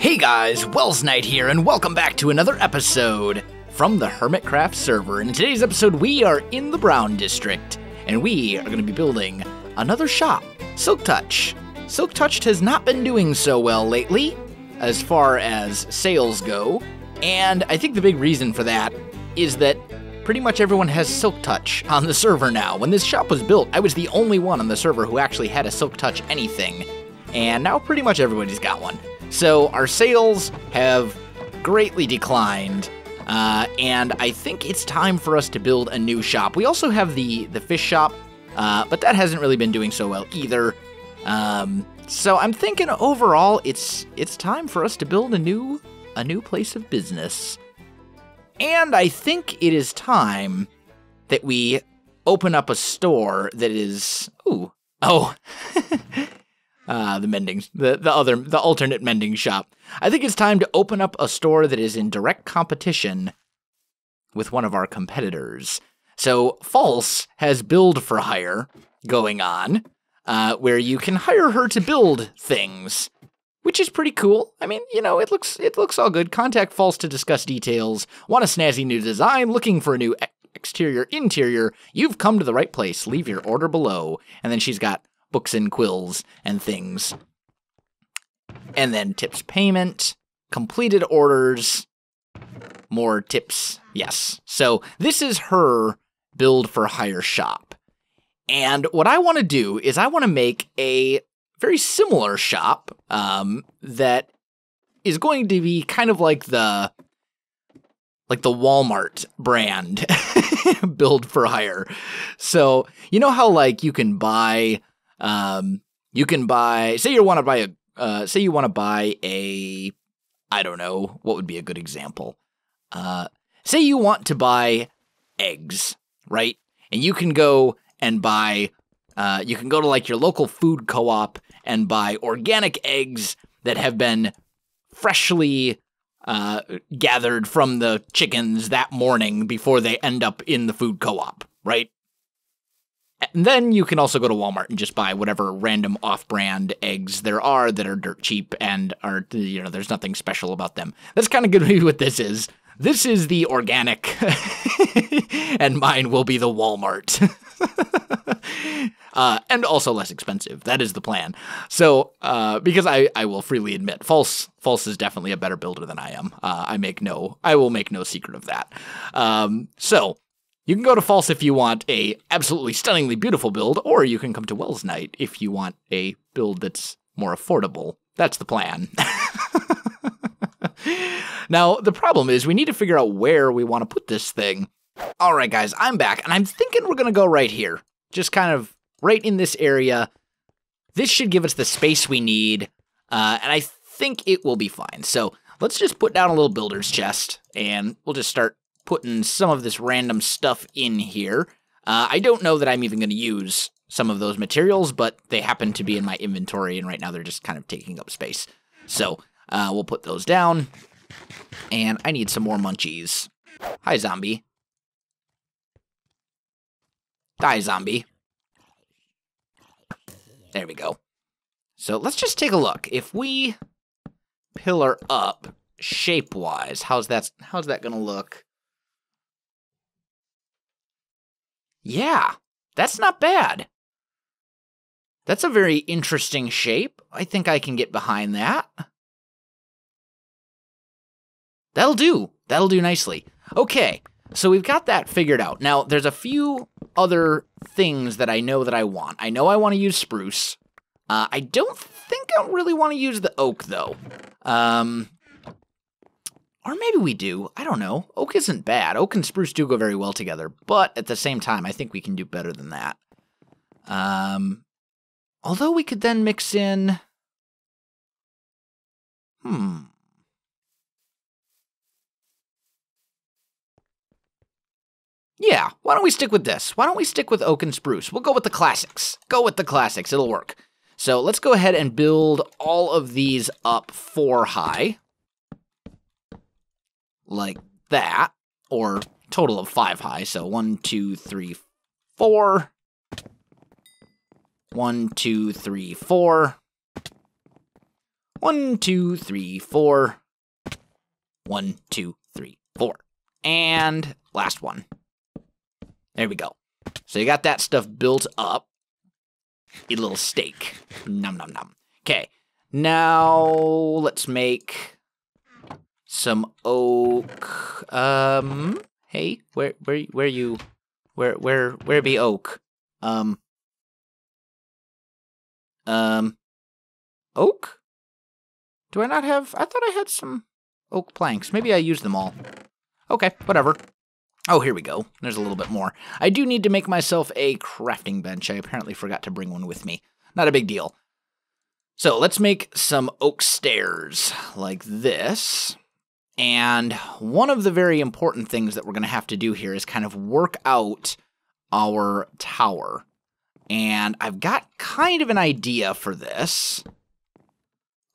Hey guys, Welsknight here, and welcome back to another episode from the Hermitcraft server. In today's episode, we are in the Brown District, and we are going to be building another shop, Silk Touch. Silk Touch has not been doing so well lately, as far as sales go, and I think the big reason for that is that pretty much everyone has Silk Touch on the server now. When this shop was built, I was the only one on the server who actually had a Silk Touch anything, and now pretty much everybody's got one. So our sales have greatly declined, and I think it's time for us to build a new shop. We also have the fish shop, but that hasn't really been doing so well either. So I'm thinking overall it's time for us to build a new place of business. And I think it is time that we open up a store that is the alternate mending shop. I think it's time to open up a store that is in direct competition with one of our competitors. So False has build for hire going on, where you can hire her to build things, which is pretty cool. I mean, you know, it looks all good. Contact False to discuss details. Want a snazzy new design? Looking for a new exterior, interior? You've come to the right place. Leave your order below. And then she's got books and quills and things. And then tips payment, completed orders, more tips, yes. So this is her build for hire shop. And what I want to do is I want to make a very similar shop that is going to be kind of like the Walmart brand build for hire. So you know how like you can buy say you want to buy a, I don't know, what would be a good example? Say you want to buy eggs, right? And you can go and buy, you can go to like your local food co-op and buy organic eggs that have been freshly gathered from the chickens that morning before they end up in the food co-op, right? And then you can also go to Walmart and just buy whatever random off-brand eggs there are that are dirt cheap and are, you know, there's nothing special about them. That's kind of going to be what this is. This is the organic, and mine will be the Walmart. And also less expensive. That is the plan. So, because I will freely admit, False is definitely a better builder than I am. I will make no secret of that. So, you can go to False if you want a absolutely stunningly beautiful build, or you can come to Welsknight if you want a build that's more affordable. That's the plan. Now, the problem is we need to figure out where we want to put this thing. All right, guys, I'm back, and I'm thinking we're going to go right here. Just kind of right in this area. This should give us the space we need, and I think it will be fine. So let's just put down a little builder's chest, and we'll just start putting some of this random stuff in here. I don't know that I'm even going to use some of those materials, but they happen to be in my inventory, and right now they're just kind of taking up space. So we'll put those down, and I need some more munchies. Hi, zombie. Die, zombie. There we go. So let's just take a look. If we pillar up shape-wise, how's that going to look? Yeah, that's not bad. That's a very interesting shape. I think I can get behind that. That'll do. That'll do nicely. Okay, so we've got that figured out. Now, there's a few other things that I know that I want. I know I want to use spruce. I don't think I really want to use the oak, though. Or maybe we do. I don't know. Oak isn't bad. Oak and spruce do go very well together, but at the same time, I think we can do better than that. Although we could then mix in... Yeah, why don't we stick with this? Why don't we stick with oak and spruce? We'll go with the classics. Go with the classics. It'll work. So let's go ahead and build all of these up 4 high. Like that. Or total of 5 high. So 1, 2, 3, 4. 1, 2, 3, 4. 1, 2, 3, 4. 1, 2, 3, 4. And last one. There we go. So you got that stuff built up. Eat a little steak. Nom nom nom. Okay. Now let's make some oak. Hey, where you? Where be oak? Oak? Do I not have? I thought I had some oak planks. Maybe I used them all. Okay, whatever. Oh, here we go. There's a little bit more. I do need to make myself a crafting bench. I apparently forgot to bring one with me. Not a big deal. So let's make some oak stairs like this. And one of the very important things that we're going to have to do here is kind of work out our tower. And I've got kind of an idea for this.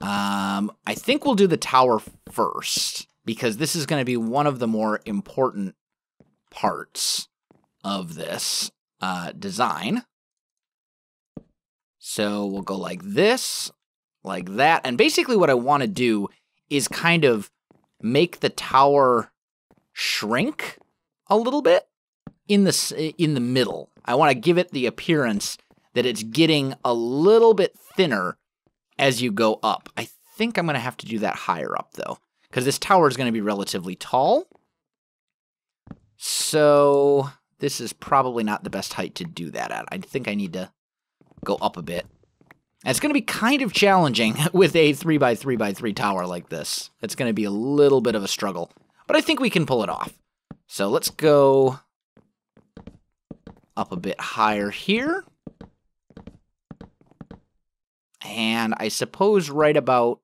I think we'll do the tower first, because this is going to be one of the more important parts of this design. So we'll go like this, like that. And basically what I want to do is kind of make the tower shrink a little bit in the middle. I want to give it the appearance that it's getting a little bit thinner as you go up. I think I'm going to have to do that higher up, though, because this tower is going to be relatively tall. So this is probably not the best height to do that at. I think I need to go up a bit. And it's going to be kind of challenging with a 3x3x3 tower like this. It's going to be a little bit of a struggle, but I think we can pull it off. So let's go up a bit higher here. And I suppose right about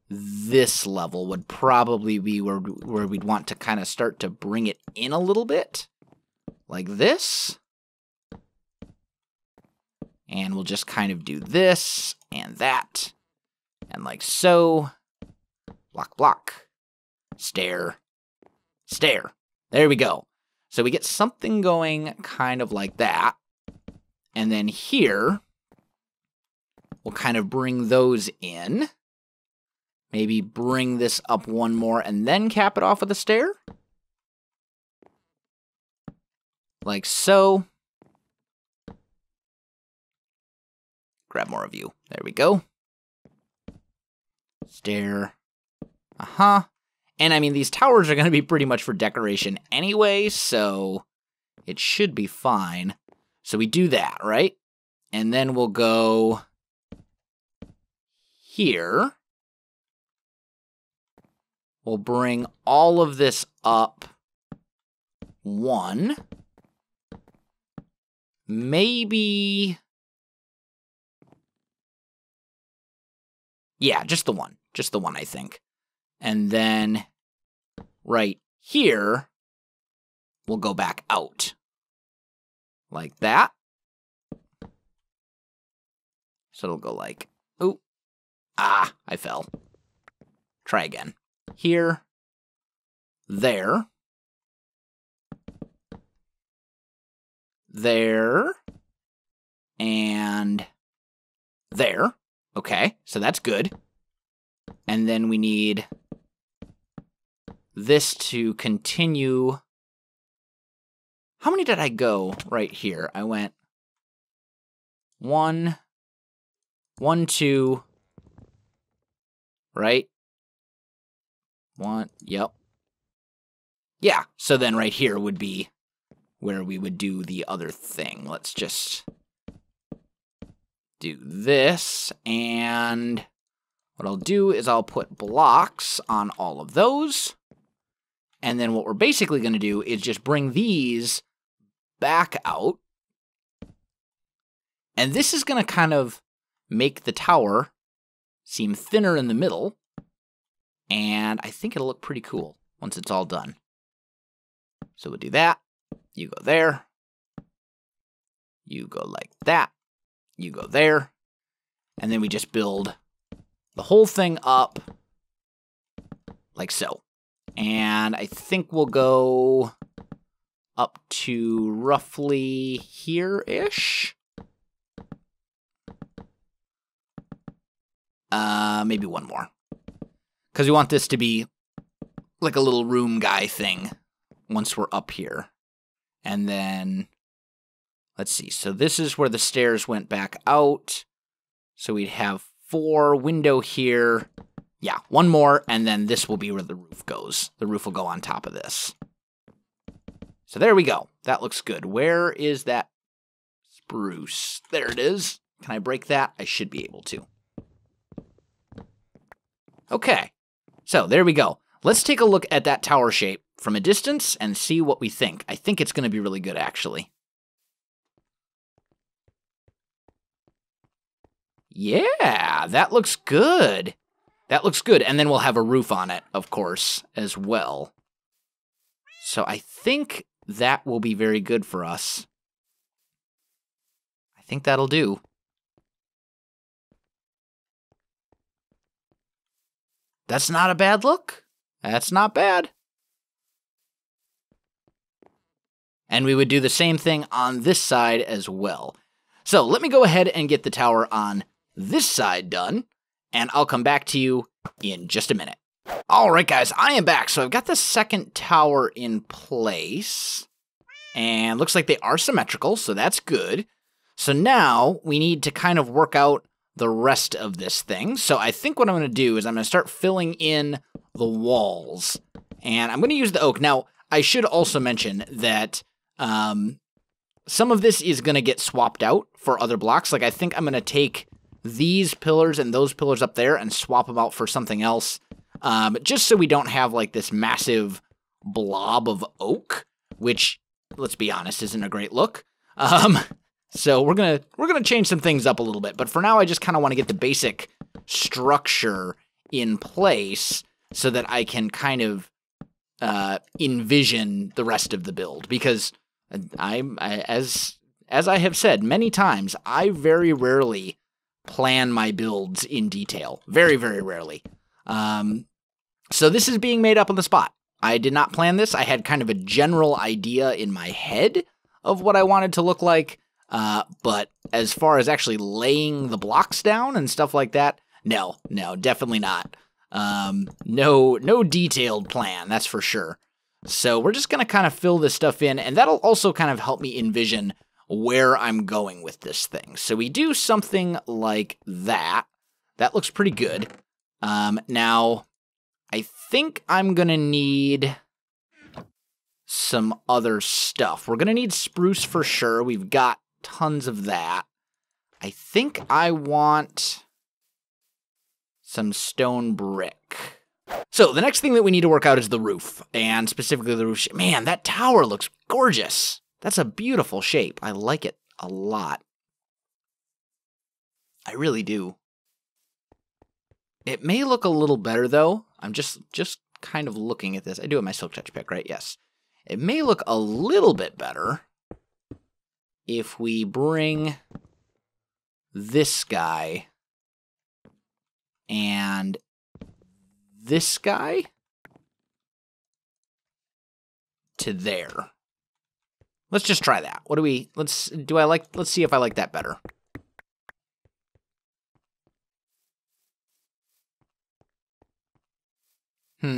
this level would probably be where we'd want to kind of start to bring it in a little bit. Like this. And we'll just kind of do this and that. And like so. Block, block. Stair. Stair. There we go. So we get something going kind of like that. And then here, we'll kind of bring those in. Maybe bring this up one more and then cap it off with a stair. Like so. Grab more of you. There we go. Stair. Uh-huh. And I mean, these towers are going to be pretty much for decoration anyway, so it should be fine. So we do that, right? And then we'll go here. We'll bring all of this up one. Maybe... yeah, just the one. Just the one, I think. And then right here, we'll go back out. Like that. So it'll go like, oh, ah, I fell. Try again. Here, there, there, and there. Okay, so that's good. And then we need this to continue. How many did I go right here? I went 1, 1, 2, right? 1, yep. Yeah, so then right here would be where we would do the other thing. Let's just do this, and what I'll do is I'll put blocks on all of those, and then what we're basically going to do is just bring these back out, and this is going to kind of make the tower seem thinner in the middle, and I think it'll look pretty cool once it's all done. So we'll do that. You go there. You go like that. You go there. And then we just build the whole thing up like so. And I think we'll go up to roughly here-ish. Maybe one more. Because we want this to be like a little room guy thing once we're up here. And then, let's see. So this is where the stairs went back out. So we'd have 4 window here. Yeah, one more, and then this will be where the roof goes. The roof will go on top of this. So there we go. That looks good. Where is that spruce? There it is. Can I break that? I should be able to. Okay. So there we go. Let's take a look at that tower shape from a distance and see what we think. I think it's going to be really good, actually. Yeah, that looks good. That looks good. And then we'll have a roof on it, of course, as well. So I think that will be very good for us. I think that'll do. That's not a bad look. That's not bad. And we would do the same thing on this side as well. So let me go ahead and get the tower on this side done, and I'll come back to you in just a minute. All right, guys, I am back. So I've got the second tower in place, and looks like they are symmetrical, so that's good. So now we need to kind of work out the rest of this thing. So I think what I'm going to do is I'm going to start filling in the walls, and I'm going to use the oak. Now, I should also mention that some of this is going to get swapped out for other blocks. Like, I think I'm going to take these pillars and those pillars up there and swap them out for something else, just so we don't have, like, this massive blob of oak, which, let's be honest, isn't a great look. So we're gonna change some things up a little bit, but for now I just kind of want to get the basic structure in place so that I can kind of envision the rest of the build, because as I have said many times, I very rarely plan my builds in detail. Very, very rarely. So this is being made up on the spot. I did not plan this. I had kind of a general idea in my head of what I wanted to look like, but as far as actually laying the blocks down and stuff like that, no, definitely not. No detailed plan, that's for sure. So we're just going to kind of fill this stuff in, and that'll also kind of help me envision where I'm going with this thing. So we do something like that. That looks pretty good. Now, I think I'm going to need some other stuff. We're going to need spruce for sure. We've got tons of that. I think I want some stone brick. So the next thing that we need to work out is the roof, and specifically the roof shape. Man, that tower looks gorgeous. That's a beautiful shape. I like it a lot. I really do. It may look a little better, though. I'm just kind of looking at this. I do have my Silk Touch pick, right? Yes. It may look a little bit better if we bring this guy and this guy to there. Let's just try that. What do we, let's see if I like that better. I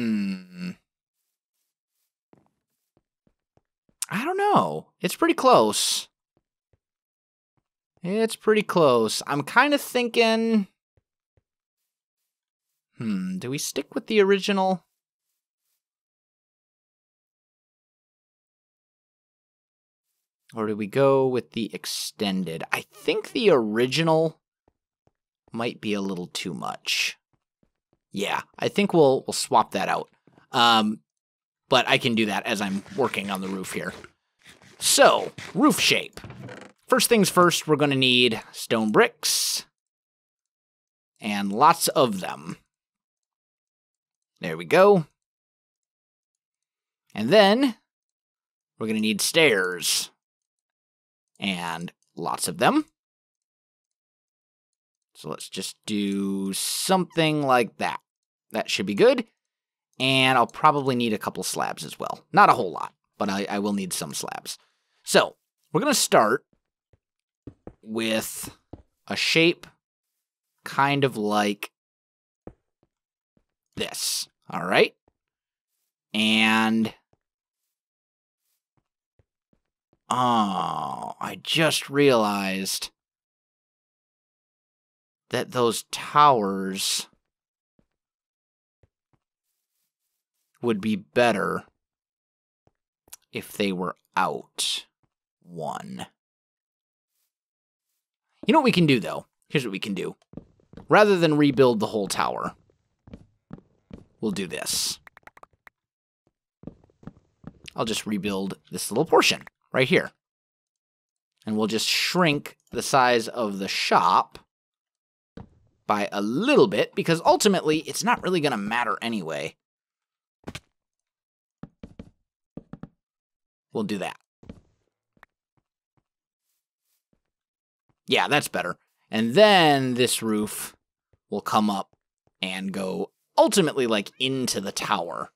don't know. It's pretty close. It's pretty close. I'm kind of thinking, do we stick with the original? Or do we go with the extended? I think the original might be a little too much. Yeah, I think we'll swap that out. But I can do that as I'm working on the roof here. So, roof shape. First things first, we're going to need stone bricks. And lots of them. There we go. And then, we're going to need stairs. And lots of them. So let's just do something like that. That should be good. And I'll probably need a couple slabs as well. Not a whole lot, but I will need some slabs. So, we're going to start with a shape kind of like this. All right? And... oh, I just realized that those towers would be better if they were out one. You know what we can do, though? Here's what we can do. Rather than rebuild the whole tower, we'll do this. I'll just rebuild this little portion right here. And we'll just shrink the size of the shop by a little bit, because ultimately it's not really going to matter anyway. We'll do that. Yeah, that's better. And then this roof will come up and go ultimately like into the tower.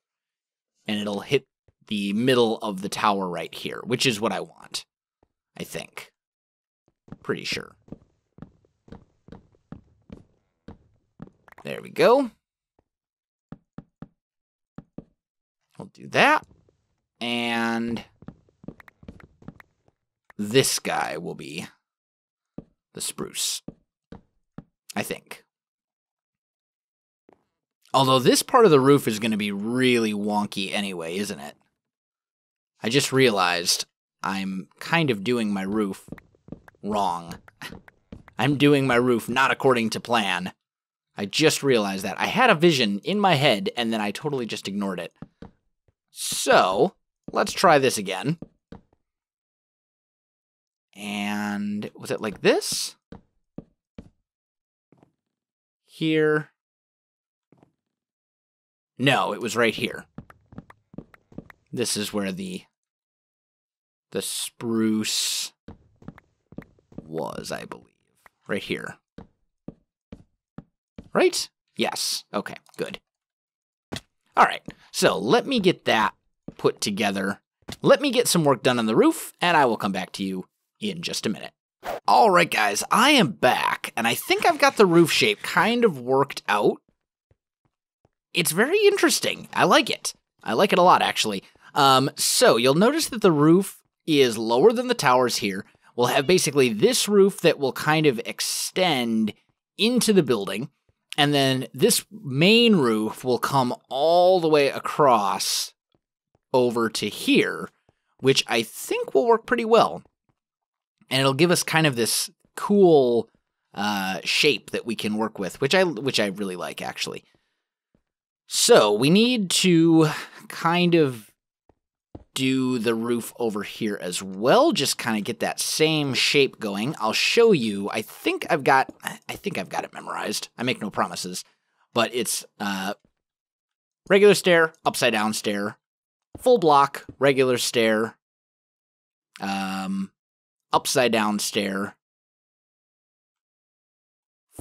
And it'll hit the middle of the tower right here, which is what I want, I think. Pretty sure. There we go. We'll do that. And this guy will be the spruce, I think. Although this part of the roof is going to be really wonky anyway, isn't it? I just realized I'm kind of doing my roof wrong. I'm doing my roof not according to plan. I just realized that. I had a vision in my head, and then I totally just ignored it. So, let's try this again. And was it like this? Here. No, it was right here. This is where the spruce was, I believe. Right here. Right? Yes. Okay, good. All right, so let me get that put together. Let me get some work done on the roof, and I will come back to you in just a minute. All right, guys, I am back, and I think I've got the roof shape kind of worked out. It's very interesting. I like it. I like it a lot, actually. So you'll notice that the roof is lower than the towers here. We'll have basically this roof that will kind of extend into the building, and then this main roof will come all the way across over to here, which I think will work pretty well. And it'll give us kind of this cool shape that we can work with, which I really like, actually. So we need to kind of do the roof over here as well, just kind of get that same shape going. I'll show you. I think I've got it memorized. I make no promises, but it's regular stair, upside down stair, full block, regular stair, upside down stair,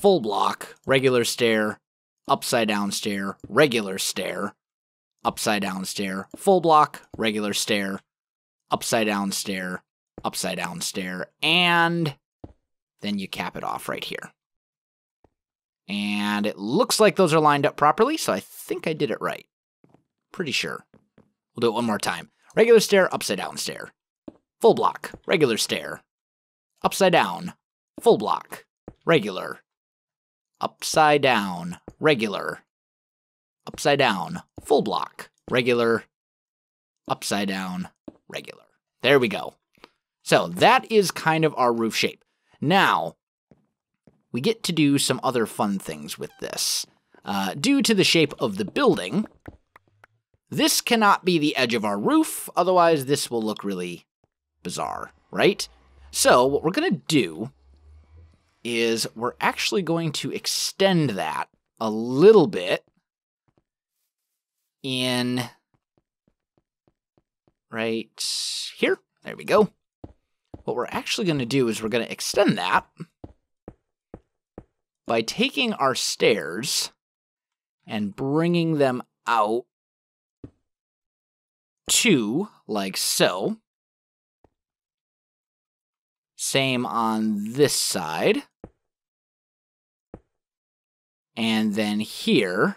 full block, regular stair, upside down stair, regular stair, upside down stair, full block, regular stair, upside down stair, and then you cap it off right here. And it looks like those are lined up properly, so I think I did it right. Pretty sure. We'll do it one more time. Regular stair, upside down stair. Full block, regular stair. Upside down, full block, regular. Upside down, regular. Upside down, full block, regular, upside down, regular. There we go. So that is kind of our roof shape. Now, we get to do some other fun things with this. Due to the shape of the building, this cannot be the edge of our roof, otherwise this will look really bizarre, right? So what we're going to do is we're actually going to extend that a little bit in right here. There we go. What we're actually going to do is we're going to extend that by taking our stairs and bringing them out to like so. Same on this side. And then here,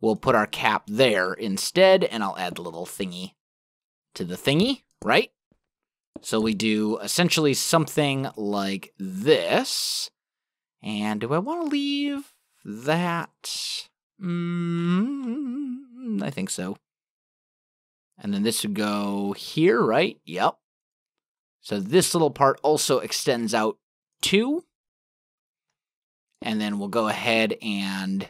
we'll put our cap there instead, and I'll add the little thingy to the thingy, right? So we do essentially something like this. And do I want to leave that? I think so. And then this would go here, right? Yep. So this little part also extends out too. And then we'll go ahead and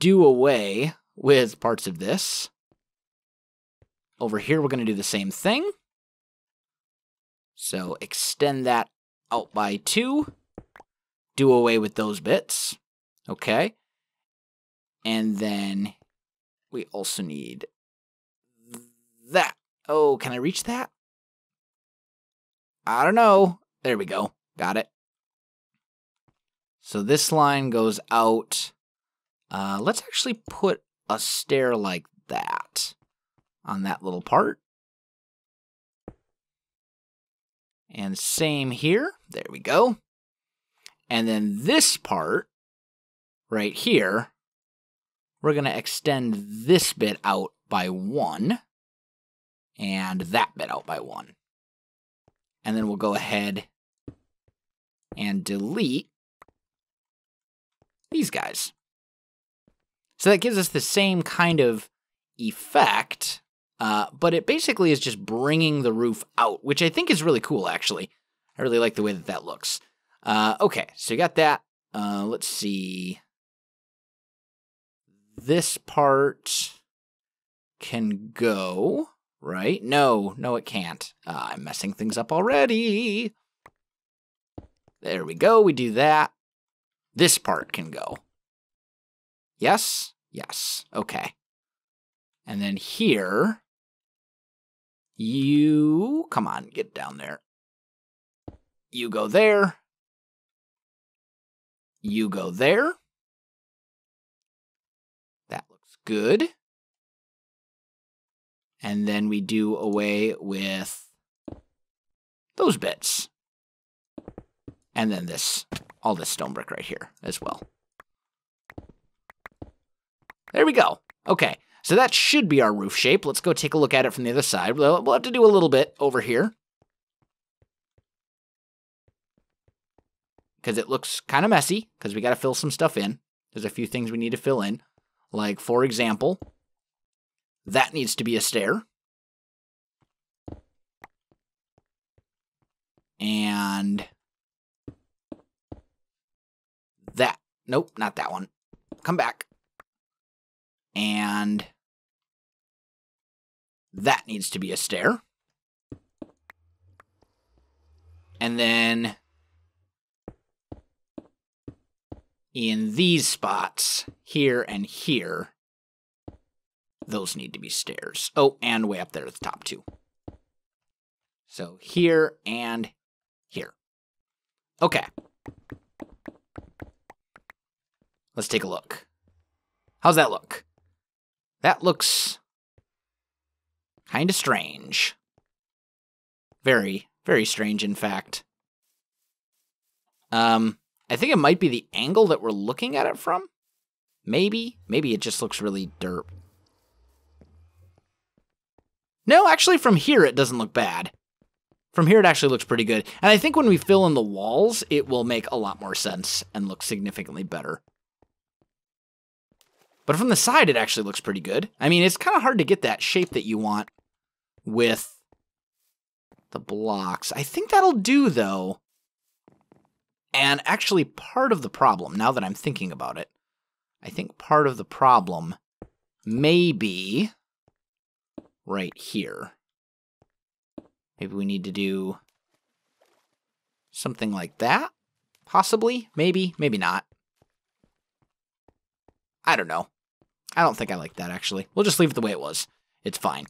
do away with parts of this. Over here, we're going to do the same thing. So extend that out by 2. Do away with those bits. Okay. And then we also need that. Oh, can I reach that? I don't know. There we go. Got it. So this line goes out. Let's actually put a stair like that on that little part. And same here. There we go. And then this part right here, we're going to extend this bit out by 1 and that bit out by 1. And then we'll go ahead and delete these guys. So that gives us the same kind of effect, but it basically is just bringing the roof out, which I think is really cool, actually. I really like the way that that looks. Okay, so you got that. Let's see. This part can go, right? No, it can't. I'm messing things up already. There we go. We do that. This part can go. Yes? Yes. Okay. And then here, you... Come on, get down there. You go there. You go there. That looks good. And then we do away with those bits. And then this, all this stone brick right here as well. There we go. Okay, so that should be our roof shape. Let's go take a look at it from the other side. We'll have to do a little bit over here, because it looks kind of messy, because we got to fill some stuff in. There's a few things we need to fill in. Like, for example, that needs to be a stair. And that. Nope, not that one. Come back. And that needs to be a stair. And then in these spots, here and here, those need to be stairs. Oh, and way up there at the top, too. So here and here. Okay. Let's take a look. How's that look? That looks kind of strange. Very, very strange, in fact. I think it might be the angle that we're looking at it from. Maybe. Maybe it just looks really derp. No, actually from here it doesn't look bad. From here it actually looks pretty good. And I think when we fill in the walls, it will make a lot more sense and look significantly better. But from the side, it actually looks pretty good. I mean, it's kind of hard to get that shape that you want with the blocks. I think that'll do, though. And actually, part of the problem, now that I'm thinking about it, I think part of the problem may be right here. Maybe we need to do something like that, possibly. Maybe, maybe not. I don't know. I don't think I like that, actually. We'll just leave it the way it was. It's fine.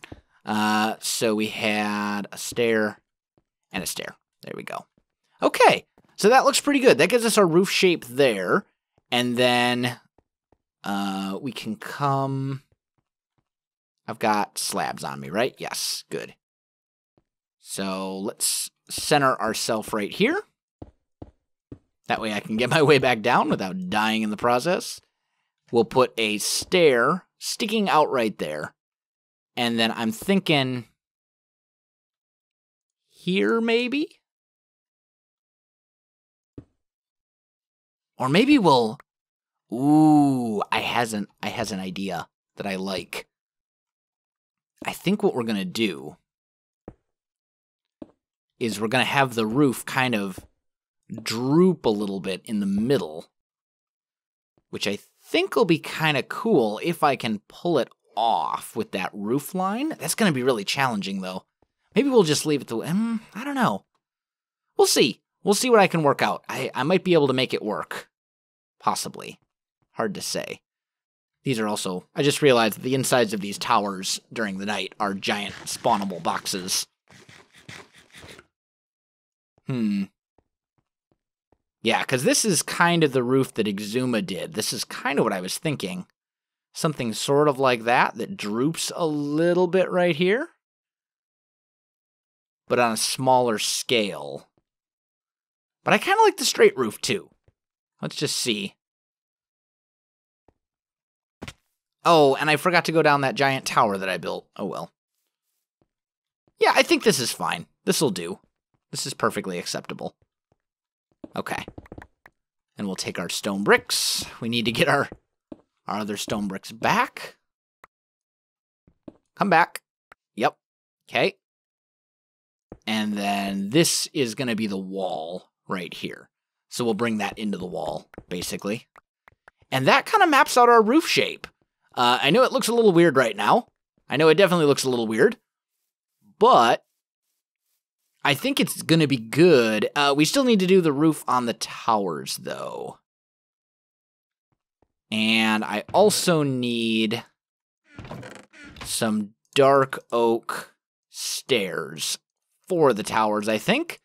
So we had a stair and a stair. There we go. Okay, so that looks pretty good. That gives us our roof shape there. And then we can come... I've got slabs on me, right? Yes, good. So let's center ourselves right here. That way I can get my way back down without dying in the process. we'll put a stair sticking out right there. And then I'm thinking here maybe? Or maybe we'll... Ooh, I has an idea that I like. I think what we're going to do is we're going to have the roof kind of droop a little bit in the middle, which I think will be kind of cool if I can pull it off with that roof line. That's going to be really challenging, though. Maybe we'll just leave it to... I don't know. We'll see. We'll see what I can work out. I might be able to make it work. Possibly. Hard to say. These are also... I just realized that the insides of these towers during the night are giant spawnable boxes. Yeah, because this is kind of the roof that Exuma did. This is kind of what I was thinking. Something sort of like that droops a little bit right here, but on a smaller scale. But I kind of like the straight roof, too. Let's just see. Oh, and I forgot to go down that giant tower that I built. Oh, well. Yeah, I think this is fine. This'll do. This is perfectly acceptable. Okay. And we'll take our stone bricks. We need to get our other stone bricks back. Come back. Yep. Okay. And then this is going to be the wall right here. So we'll bring that into the wall, basically. And that kind of maps out our roof shape. I know it looks a little weird right now. I know it definitely looks a little weird. But I think it's going to be good. We still need to do the roof on the towers, though. And I also need some dark oak stairs for the towers, I think.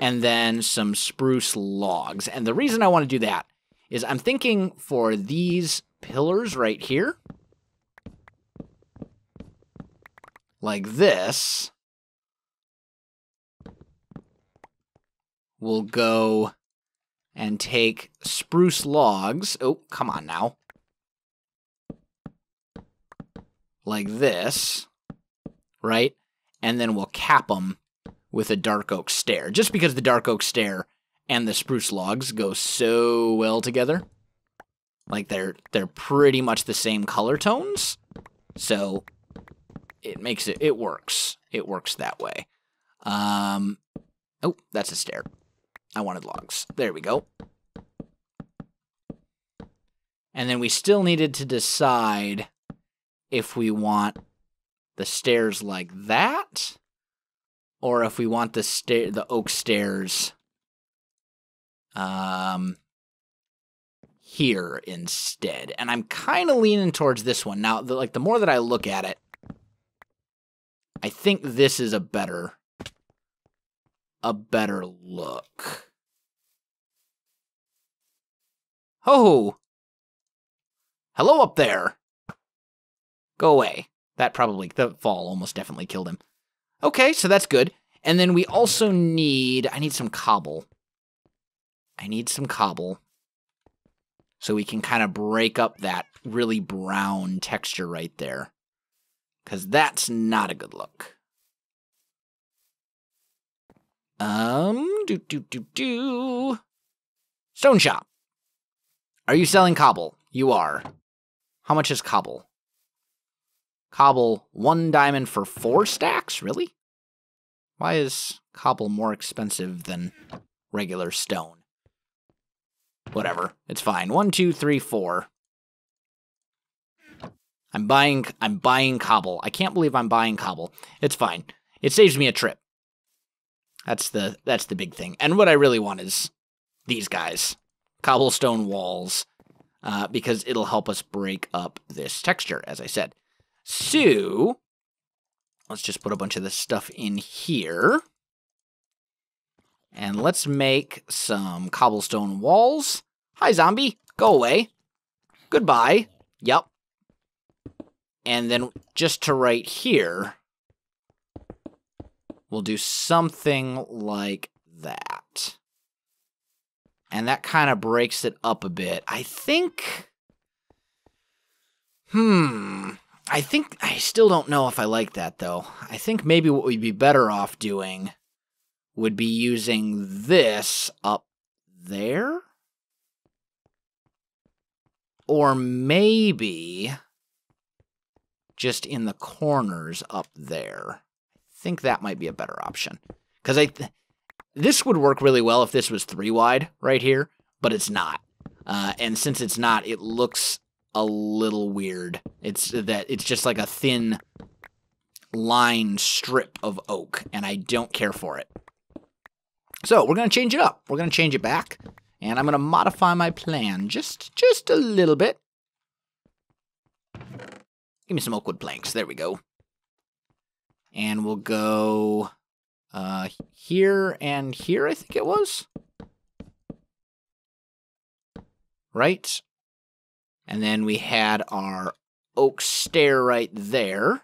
And then some spruce logs. And the reason I want to do that is I'm thinking for these pillars right here, like this, we'll go and take spruce logs. Oh, come on now. Like this, right? And then we'll cap them with a dark oak stair, just because the dark oak stair and the spruce logs go so well together. Like they're pretty much the same color tones. So it makes it works. It works that way. Oh, that's a stair. I wanted logs. There we go. And then we still needed to decide if we want the stairs like that, or if we want the oak stairs here instead. And I'm kind of leaning towards this one. Now, the more that I look at it, I think this is a better look. Oh! Hello up there! Go away. The fall almost definitely killed him. Okay, so that's good. And then we also I need some cobble. So we can kind of break up that really brown texture right there. Because that's not a good look. Stone shop. Are you selling cobble? You are. How much is cobble? Cobble, 1 diamond for 4 stacks? Really? Why is cobble more expensive than regular stone? Whatever. It's fine. 1, 2, 3, 4. I'm buying cobble. I can't believe I'm buying cobble. It's fine. It saves me a trip. That's the big thing. And what I really want is these guys. Cobblestone walls. Because it'll help us break up this texture, as I said. So, let's just put a bunch of this stuff in here. And let's make some cobblestone walls. Hi, zombie. Go away. Goodbye. Yep. And then just to right here, we'll do something like that. And that kind of breaks it up a bit. I think I still don't know if I like that, though. I think maybe what we'd be better off doing would be using this up there? Or maybe just in the corners up there. I think that might be a better option. Because this would work really well if this was 3 wide right here, but it's not. And since it's not, it looks a little weird. It's just like a thin line strip of oak, and I don't care for it. So we're going to change it up. We're going to change it back, and I'm going to modify my plan just a little bit. Give me some oak wood planks. There we go. And we'll go here and here, I think it was. Right? And then we had our oak stair right there.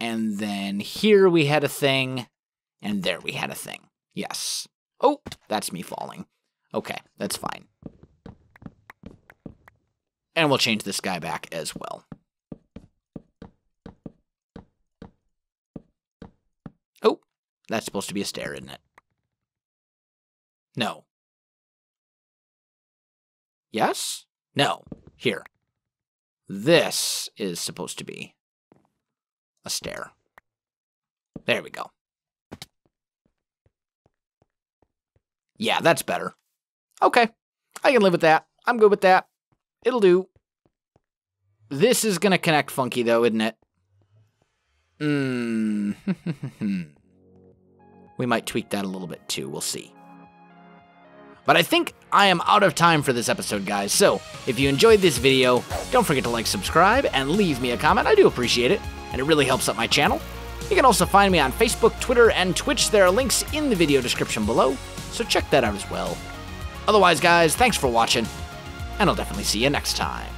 And then here we had a thing. And there we had a thing. Yes. Oh, that's me falling. Okay, that's fine. And we'll change this guy back as well. Oh, that's supposed to be a stair, isn't it? No. Yes? No. Here. This is supposed to be a stair. There we go. Yeah, that's better. Okay. I can live with that. I'm good with that. It'll do. This is going to connect funky, though, isn't it? We might tweak that a little bit, too. We'll see. But I think I am out of time for this episode, guys. So, if you enjoyed this video, don't forget to like, subscribe, and leave me a comment. I do appreciate it, and it really helps out my channel. You can also find me on Facebook, Twitter, and Twitch. There are links in the video description below, so check that out as well. Otherwise, guys, thanks for watching, and I'll definitely see you next time.